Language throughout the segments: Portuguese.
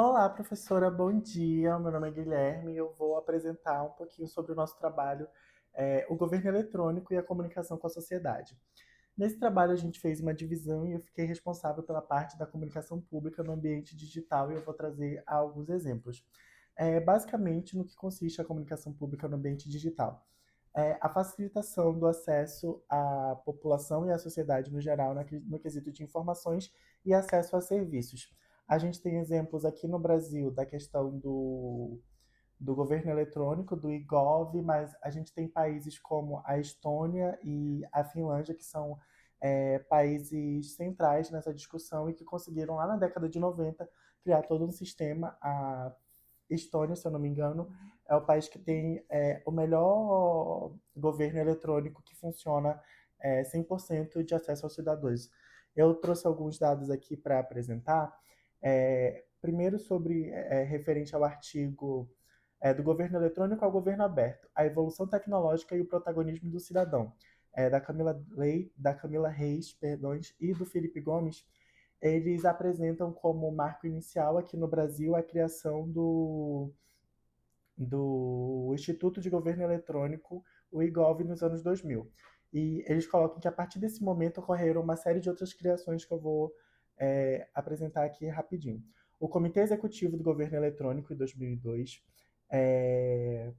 Olá, professora, bom dia. Meu nome é Guilherme e eu vou apresentar um pouquinho sobre o nosso trabalho, o governo eletrônico e a comunicação com a sociedade. Nesse trabalho, a gente fez uma divisão e eu fiquei responsável pela parte da comunicação pública no ambiente digital e eu vou trazer alguns exemplos. Basicamente, no que consiste a comunicação pública no ambiente digital? A facilitação do acesso à população e à sociedade no geral no quesito de informações e acesso a serviços. A gente tem exemplos aqui no Brasil da questão do governo eletrônico, do e-gov, mas a gente tem países como a Estônia e a Finlândia, que são países centrais nessa discussão e que conseguiram, lá na década de 90, criar todo um sistema. A Estônia, se eu não me engano, é o país que tem o melhor governo eletrônico que funciona 100% de acesso aos cidadãos. Eu trouxe alguns dados aqui para apresentar. Primeiro, referente ao artigo do governo eletrônico ao governo aberto, a evolução tecnológica e o protagonismo do cidadão, da Camila Reis, perdões, e do Felipe Gomes. Eles apresentam como marco inicial aqui no Brasil a criação do Instituto de Governo Eletrônico, o IGOV, nos anos 2000. E eles colocam que a partir desse momento ocorreram uma série de outras criações que eu vou apresentar aqui rapidinho. O Comitê Executivo do Governo Eletrônico, em 2002, é,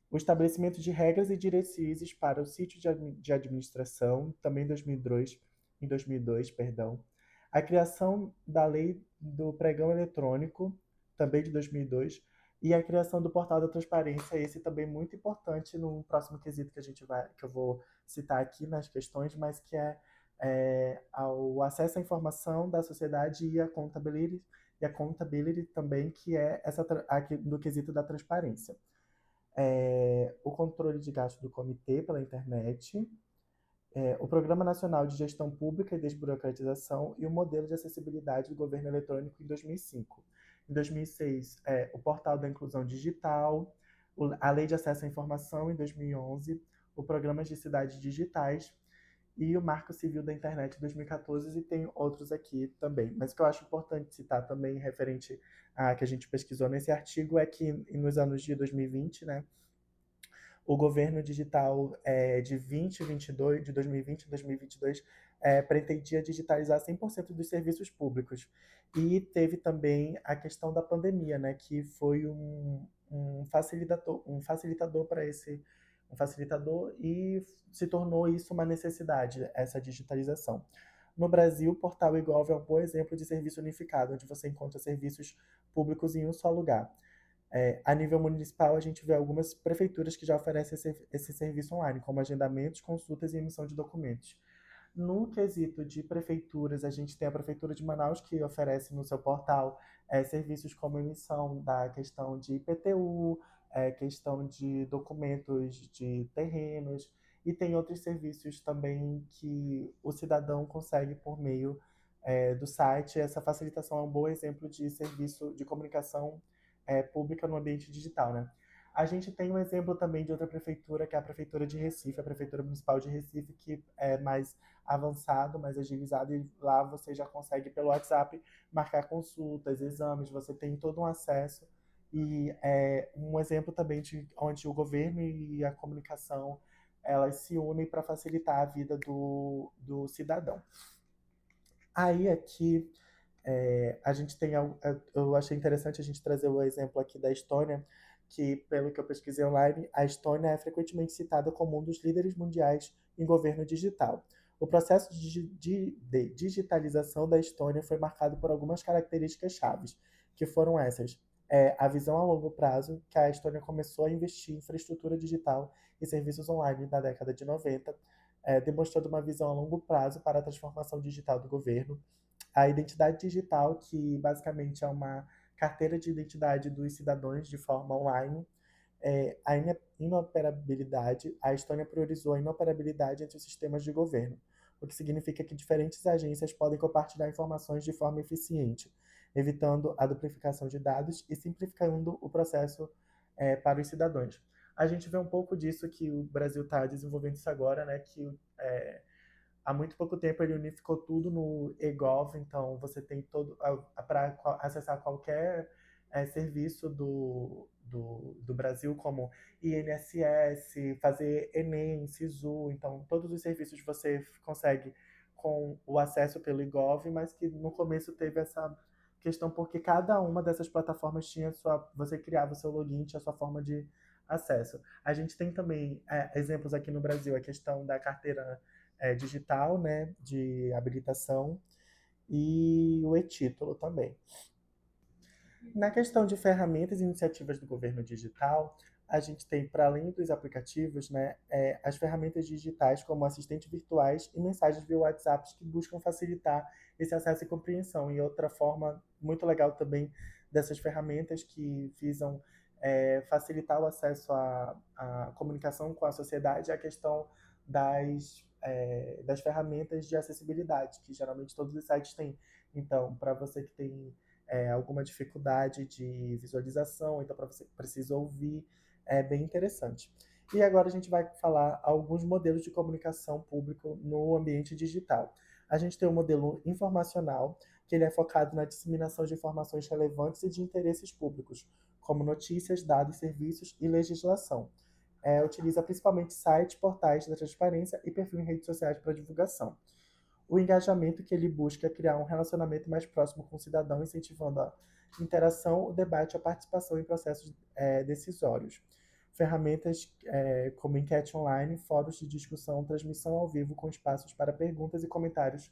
o estabelecimento de regras e diretrizes para o sítio de administração, também em 2002, perdão. A criação da lei do pregão eletrônico, também de 2002, e a criação do portal da transparência, esse também muito importante no próximo quesito que eu vou citar aqui nas questões, mas que o acesso à informação da sociedade e a accountability também, que é aqui do quesito da transparência. O controle de gastos do comitê pela internet, o Programa Nacional de Gestão Pública e Desburocratização e o modelo de acessibilidade do governo eletrônico em 2005. Em 2006, o Portal da Inclusão Digital, a Lei de Acesso à Informação em 2011, o Programa de Cidades Digitais e o Marco Civil da Internet em 2014, e tem outros aqui também. Mas o que eu acho importante citar também, referente a que a gente pesquisou nesse artigo, é que nos anos de 2020, né, o governo digital de 2020 a 2022 pretendia digitalizar 100% dos serviços públicos. E teve também a questão da pandemia, né, que foi um facilitador para esse um facilitador e se tornou isso uma necessidade, essa digitalização. No Brasil, o Portal eGov é um bom exemplo de serviço unificado, onde você encontra serviços públicos em um só lugar. A nível municipal, a gente vê algumas prefeituras que já oferecem esse serviço online, como agendamentos, consultas e emissão de documentos. No quesito de prefeituras, a gente tem a Prefeitura de Manaus, que oferece no seu portal serviços como emissão da questão de IPTU, questão de documentos de terrenos, e tem outros serviços também que o cidadão consegue por meio do site. Essa facilitação é um bom exemplo de serviço de comunicação pública no ambiente digital, né? A gente tem um exemplo também de outra prefeitura, que é a Prefeitura de Recife, a Prefeitura Municipal de Recife, que é mais avançado, mais agilizado, e lá você já consegue, pelo WhatsApp, marcar consultas, exames, você tem todo um acesso. E um exemplo também de onde o governo e a comunicação elas se unem para facilitar a vida do cidadão. Aí aqui a gente tem, eu achei interessante a gente trazer o exemplo aqui da Estônia, que, pelo que eu pesquisei online, a Estônia é frequentemente citada como um dos líderes mundiais em governo digital. O processo de digitalização da Estônia foi marcado por algumas características chaves, que foram essas. A visão a longo prazo, que a Estônia começou a investir em infraestrutura digital e serviços online na década de 90, demonstrando uma visão a longo prazo para a transformação digital do governo. A identidade digital, que basicamente é uma carteira de identidade dos cidadãos de forma online. A inoperabilidade, a Estônia priorizou a inoperabilidade entre os sistemas de governo, o que significa que diferentes agências podem compartilhar informações de forma eficiente, evitando a duplicação de dados e simplificando o processo para os cidadãos. A gente vê um pouco disso que o Brasil está desenvolvendo isso agora, né, que há muito pouco tempo ele unificou tudo no eGov, então você tem todo para acessar qualquer serviço do Brasil, como INSS, fazer Enem, SISU, então todos os serviços você consegue com o acesso pelo eGov, mas que no começo teve essa questão porque cada uma dessas plataformas tinha sua, você criava o seu login, tinha a sua forma de acesso. A gente tem também exemplos aqui no Brasil, a questão da carteira digital, né, de habilitação e o e-título também. Na questão de ferramentas e iniciativas do governo digital, a gente tem, para além dos aplicativos, né, as ferramentas digitais como assistentes virtuais e mensagens via WhatsApp que buscam facilitar esse acesso e compreensão. E outra forma muito legal também dessas ferramentas que visam facilitar o acesso à comunicação com a sociedade é a questão das ferramentas de acessibilidade, que geralmente todos os sites têm. Então, para você que tem alguma dificuldade de visualização, então para você que precisa ouvir, é bem interessante. E agora a gente vai falar alguns modelos de comunicação público no ambiente digital. A gente tem o modelo informacional, que ele é focado na disseminação de informações relevantes e de interesses públicos, como notícias, dados, serviços e legislação. Utiliza principalmente sites, portais da transparência e perfil em redes sociais para divulgação. O engajamento que ele busca é criar um relacionamento mais próximo com o cidadão, incentivando a interação, o debate e a participação em processos decisórios. Ferramentas como enquete online, fóruns de discussão, transmissão ao vivo com espaços para perguntas e comentários.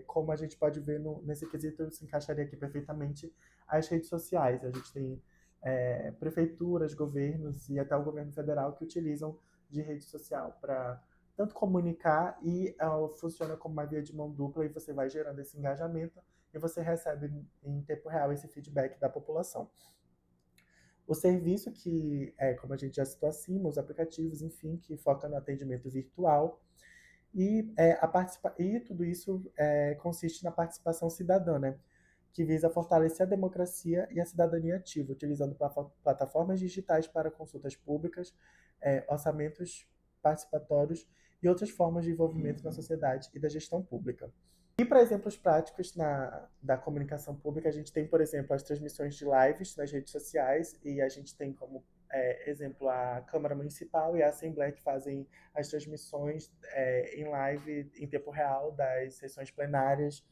Como a gente pode ver nesse quesito, se encaixaria aqui perfeitamente as redes sociais. A gente tem prefeituras, governos e até o governo federal que utilizam de rede social para tanto comunicar e funciona como uma via de mão dupla e você vai gerando esse engajamento e você recebe em tempo real esse feedback da população. O serviço que, como a gente já citou acima, os aplicativos, enfim, que foca no atendimento virtual e, e tudo isso consiste na participação cidadã, né? Que visa fortalecer a democracia e a cidadania ativa, utilizando plataformas digitais para consultas públicas, orçamentos participatórios e outras formas de envolvimento na sociedade e da gestão pública. E para exemplos práticos da comunicação pública, a gente tem, por exemplo, as transmissões de lives nas redes sociais, e a gente tem como exemplo a Câmara Municipal e a Assembleia, que fazem as transmissões em live em tempo real das sessões plenárias,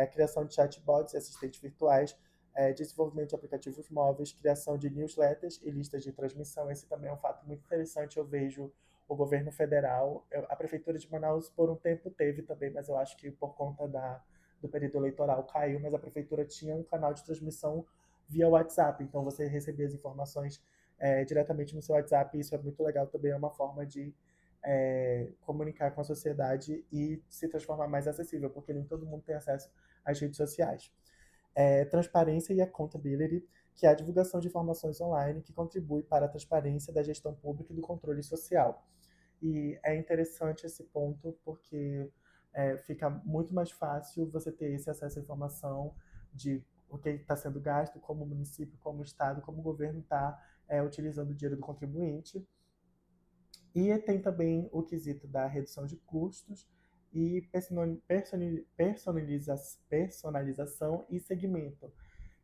a criação de chatbots e assistentes virtuais, desenvolvimento de aplicativos móveis, criação de newsletters e listas de transmissão. Esse também é um fato muito interessante, eu vejo o governo federal. A prefeitura de Manaus por um tempo teve também, mas eu acho que por conta do período eleitoral caiu, mas a prefeitura tinha um canal de transmissão via WhatsApp, então você recebia as informações diretamente no seu WhatsApp, e isso é muito legal também, é uma forma de comunicar com a sociedade e se transformar mais acessível, porque nem todo mundo tem acesso às redes sociais. Transparência e accountability, que é a divulgação de informações online que contribui para a transparência da gestão pública e do controle social. E é interessante esse ponto porque fica muito mais fácil você ter esse acesso à informação de o que está sendo gasto, como o município, como o estado, como o governo está utilizando o dinheiro do contribuinte. E tem também o quesito da redução de custos e personalização e segmento,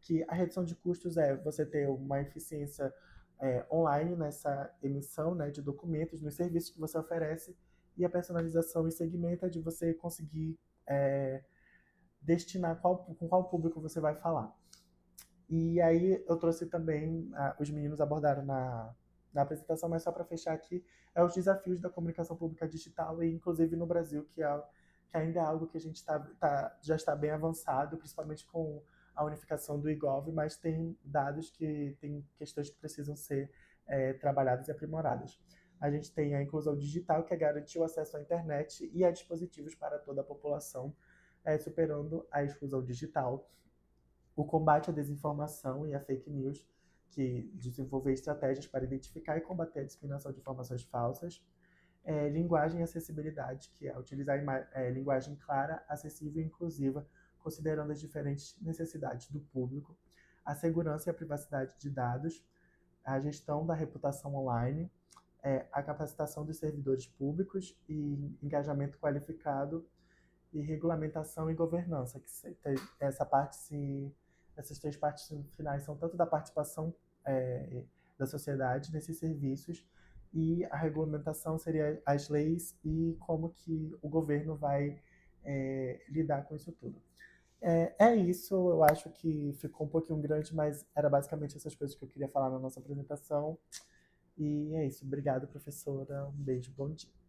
que a redução de custos é você ter uma eficiência online nessa emissão, né, de documentos, nos serviços que você oferece, e a personalização e segmento é de você conseguir destinar com qual público você vai falar. E aí eu trouxe também, os meninos abordaram na apresentação, mas só para fechar aqui, os desafios da comunicação pública digital, e inclusive no Brasil, que ainda é algo que a gente já está bem avançado, principalmente com a unificação do eGov, mas tem dados que tem questões que precisam ser trabalhadas e aprimoradas. A gente tem a inclusão digital, que é garantir o acesso à internet e a dispositivos para toda a população, superando a exclusão digital. O combate à desinformação e à fake news, que desenvolver estratégias para identificar e combater a disseminação de informações falsas. Linguagem e acessibilidade, que é utilizar linguagem clara, acessível e inclusiva, considerando as diferentes necessidades do público. A segurança e a privacidade de dados, a gestão da reputação online, a capacitação dos servidores públicos e engajamento qualificado e regulamentação e governança, que essa parte essas três partes finais são tanto da participação da sociedade nesses serviços, e a regulamentação seria as leis e como que o governo vai lidar com isso tudo. É isso, eu acho que ficou um pouquinho grande, mas era basicamente essas coisas que eu queria falar na nossa apresentação. E é isso. Obrigada, professora. Um beijo, bom dia.